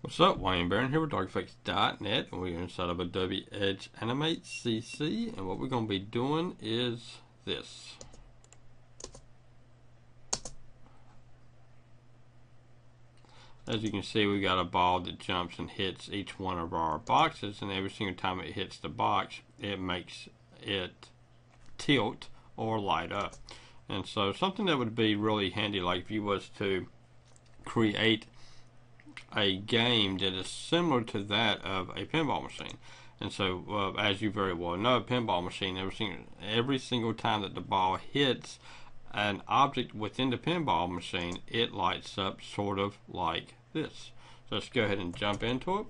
What's up, Wayne Barron here with Audio-Technica, and we're inside of Adobe Edge Animate CC, and what we're going to be doing is this. As you can see, we got a ball that jumps and hits each one of our boxes, and every single time it hits the box, it makes it tilt or light up. And so something that would be really handy, like if you was to create a game that is similar to that of a pinball machine. And so as you very well know, a pinball machine, every single time that the ball hits an object within the pinball machine, it lights up sort of like this. So let's go ahead and jump into it.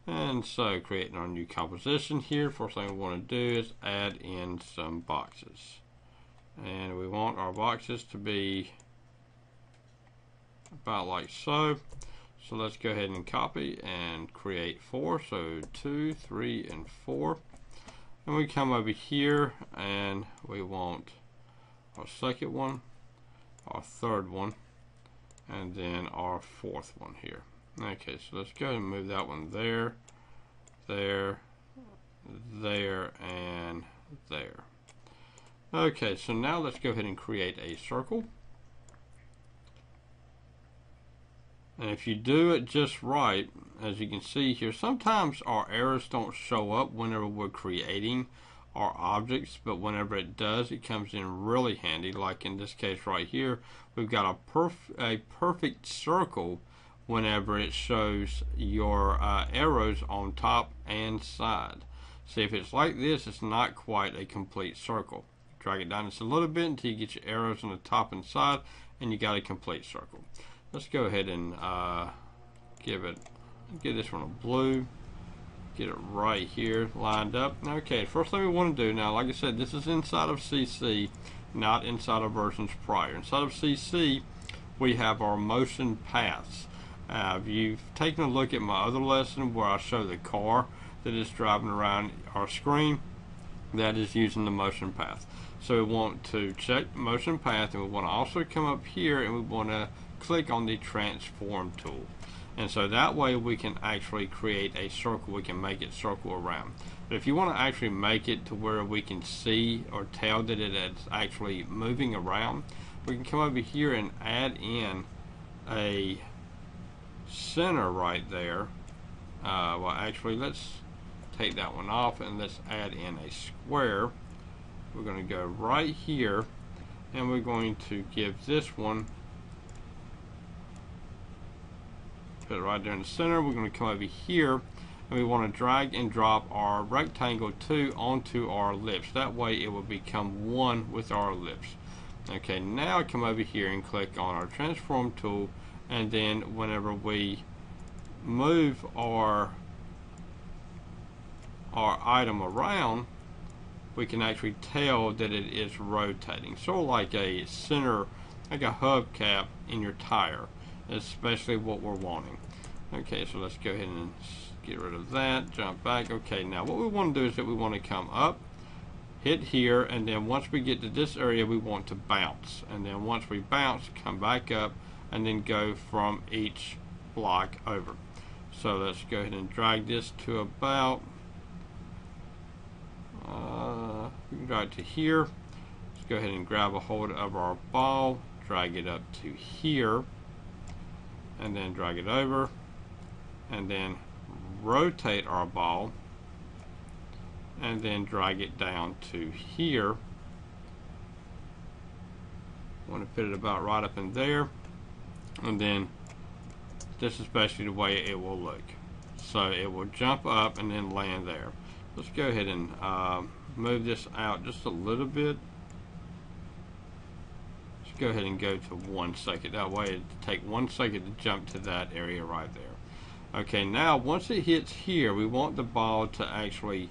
And so creating our new composition here, first thing we want to do is add in some boxes. And we want our boxes to be about like so. So let's go ahead and copy and create 4. So 2, 3, and 4. And we come over here and we want our second one, our third one, and then our fourth one here. Okay, so let's go ahead and move that one there, there, there, and there. Okay, so now let's go ahead and create a circle. And if you do it just right, as you can see here, sometimes our arrows don't show up whenever we're creating our objects, but whenever it does, it comes in really handy. Like in this case right here, we've got a perfect circle whenever it shows your arrows on top and side. See, if it's like this, it's not quite a complete circle. Drag it down just a little bit until you get your arrows on the top and side, and you got a complete circle. Let's go ahead and give this one a blue. Get it right here lined up. Okay, first thing we want to do now, like I said, this is inside of CC, not inside of versions prior. Inside of CC, we have our motion paths. If you've taken a look at my other lesson where I show the car that is driving around our screen, that is using the motion path. So we want to check motion path, and we want to also come up here and we want to click on the transform tool, and so that way we can actually create a circle. We can make it circle around. But if you want to actually make it to where we can see or tell that it is actually moving around, we can come over here and add in a center right there. Well, actually, let's take that one off and let's add in a square. We're going to go right here, and we're going to give this one, put it right there in the center. We're going to come over here and we want to drag and drop our rectangle 2 onto our ellipse. That way it will become one with our ellipse. Okay, now come over here and click on our transform tool, and then whenever we move our item around, we can actually tell that it is rotating, sort of like a center, like a hubcap in your tire. Especially what we're wanting. Okay, so let's go ahead and get rid of that, jump back. Okay, now what we want to do is that we want to come up, hit here, and then once we get to this area, we want to bounce. And then once we bounce, come back up, and then go from each block over. So let's go ahead and drag this to about, we can drag it to here. Let's go ahead and grab a hold of our ball, drag it up to here, and then drag it over, and then rotate our ball, and then drag it down to here. Want to put it about right up in there, and then this is basically the way it will look. So it will jump up and then land there. Let's go ahead and move this out just a little bit. Go ahead and go to 1 second. That way it take 1 second to jump to that area right there. Okay, now once it hits here, we want the ball to actually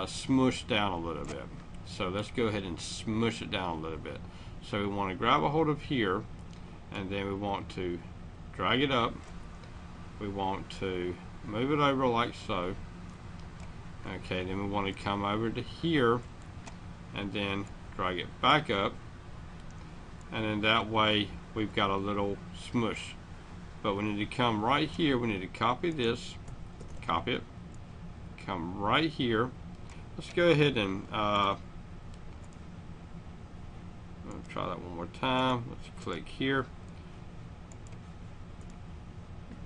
smush down a little bit. So let's go ahead and smush it down a little bit. So we want to grab a hold of here, and then we want to drag it up. We want to move it over like so. Okay, then we want to come over to here and then drag it back up, and then that way we've got a little smush But we need to come right here. We need to copy this, copy it, come right here. Let's go ahead and try that one more time. Let's click here.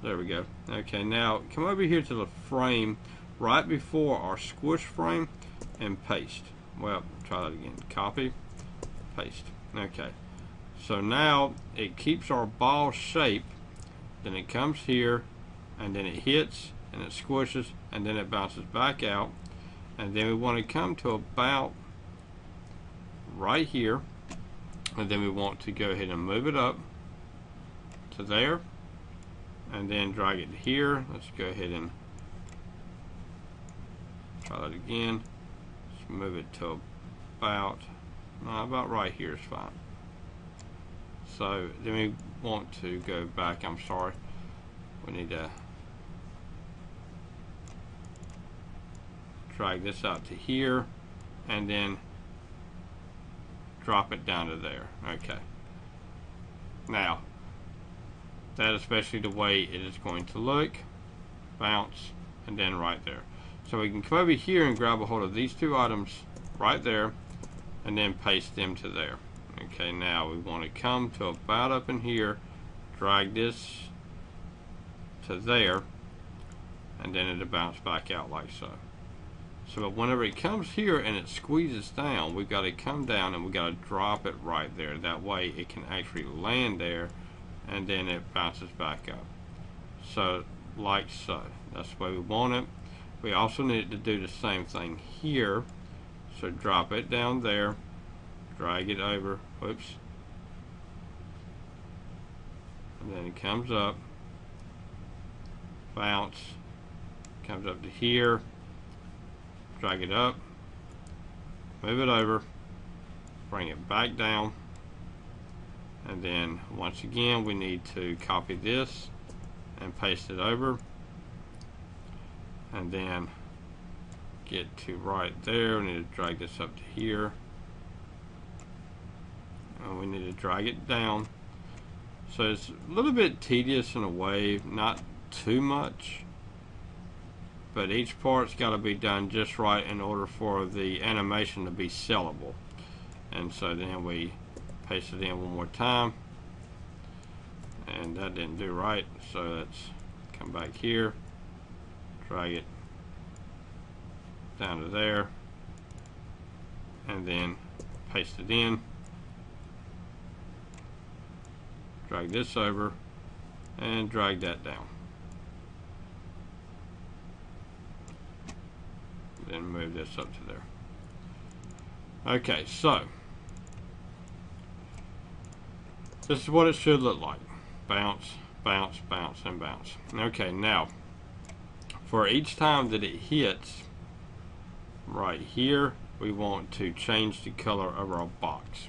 There we go. Okay, now come over here to the frame right before our squish frame and paste. Well, try that again. Copy, paste. Okay. So now it keeps our ball shape. Then it comes here, and then it hits, and it squishes, and then it bounces back out. And then we want to come to about right here, and then we want to go ahead and move it up to there, and then drag it here. Let's go ahead and try that again. Let's move it to about right here is fine. So then we want to go back. I'm sorry. We need to drag this out to here, and then drop it down to there. Okay. Now, that is especially the way it is going to look. Bounce, and then right there. So we can come over here and grab a hold of these two items right there, and then paste them to there. Okay, now we want to come to about up in here, drag this to there, and then it'll bounce back out like so. So whenever it comes here and it squeezes down, we've got to come down and we've got to drop it right there. That way it can actually land there, and then it bounces back up. So like so. That's the way we want it. We also need to do the same thing here. So drop it down there, drag it over, whoops, and then it comes up, bounce, comes up to here, drag it up, move it over, bring it back down, and then once again we need to copy this and paste it over, and then get to right there. We need to drag this up to here, and we need to drag it down. So it's a little bit tedious in a way, not too much, but each part's got to be done just right in order for the animation to be sellable. And so then we paste it in one more time, and that didn't do right, so let's come back here, drag it down to there, and then paste it in, drag this over, and drag that down. Then move this up to there. Okay, so this is what it should look like. Bounce, bounce, bounce, and bounce. Okay, now for each time that it hits right here, we want to change the color of our box.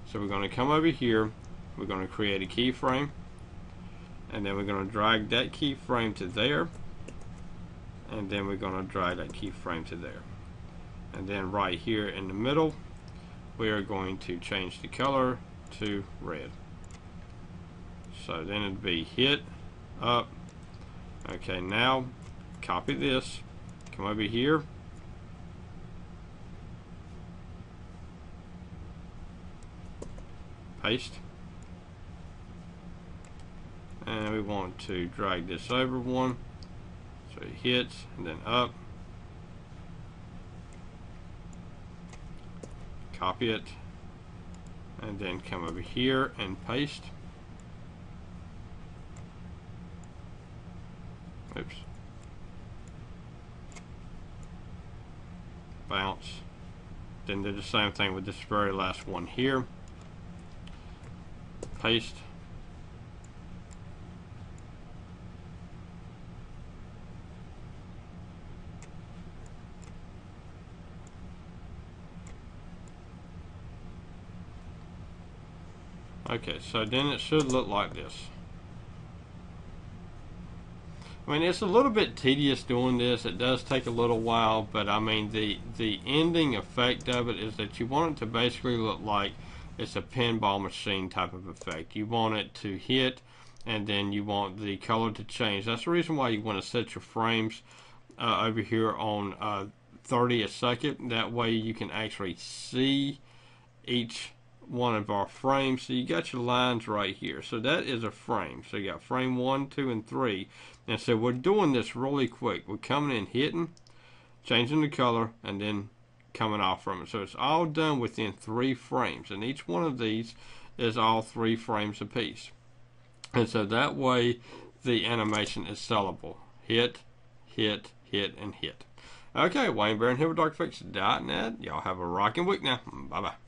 So we're going to come over here, we're going to create a keyframe, and then we're going to drag that keyframe to there, and then we're going to drag that keyframe to there, and then right here in the middle we are going to change the color to red. So then it'd be hit, up. Okay, now copy this, come over here, paste, and we want to drag this over one, so it hits, and then up, copy it, and then come over here and paste. Oops. Bounce. Then do the same thing with this very last one here. Paste. Okay, so then it should look like this. I mean, it's a little bit tedious doing this. It does take a little while, but I mean, the ending effect of it is that you want it to basically look like it's a pinball machine type of effect. You want it to hit, and then you want the color to change. That's the reason why you want to set your frames over here on 30 a second. That way you can actually see each one of our frames. So you got your lines right here. So that is a frame. So you got frame 1, 2, and 3. And so we're doing this really quick. We're coming in, hitting, changing the color, and then coming off from it. So it's all done within 3 frames. And each one of these is all 3 frames apiece. And so that way the animation is sellable. Hit, hit, hit, and hit. Okay, Wayne Barron here with DocFix.net. Y'all have a rocking week now. Bye-bye.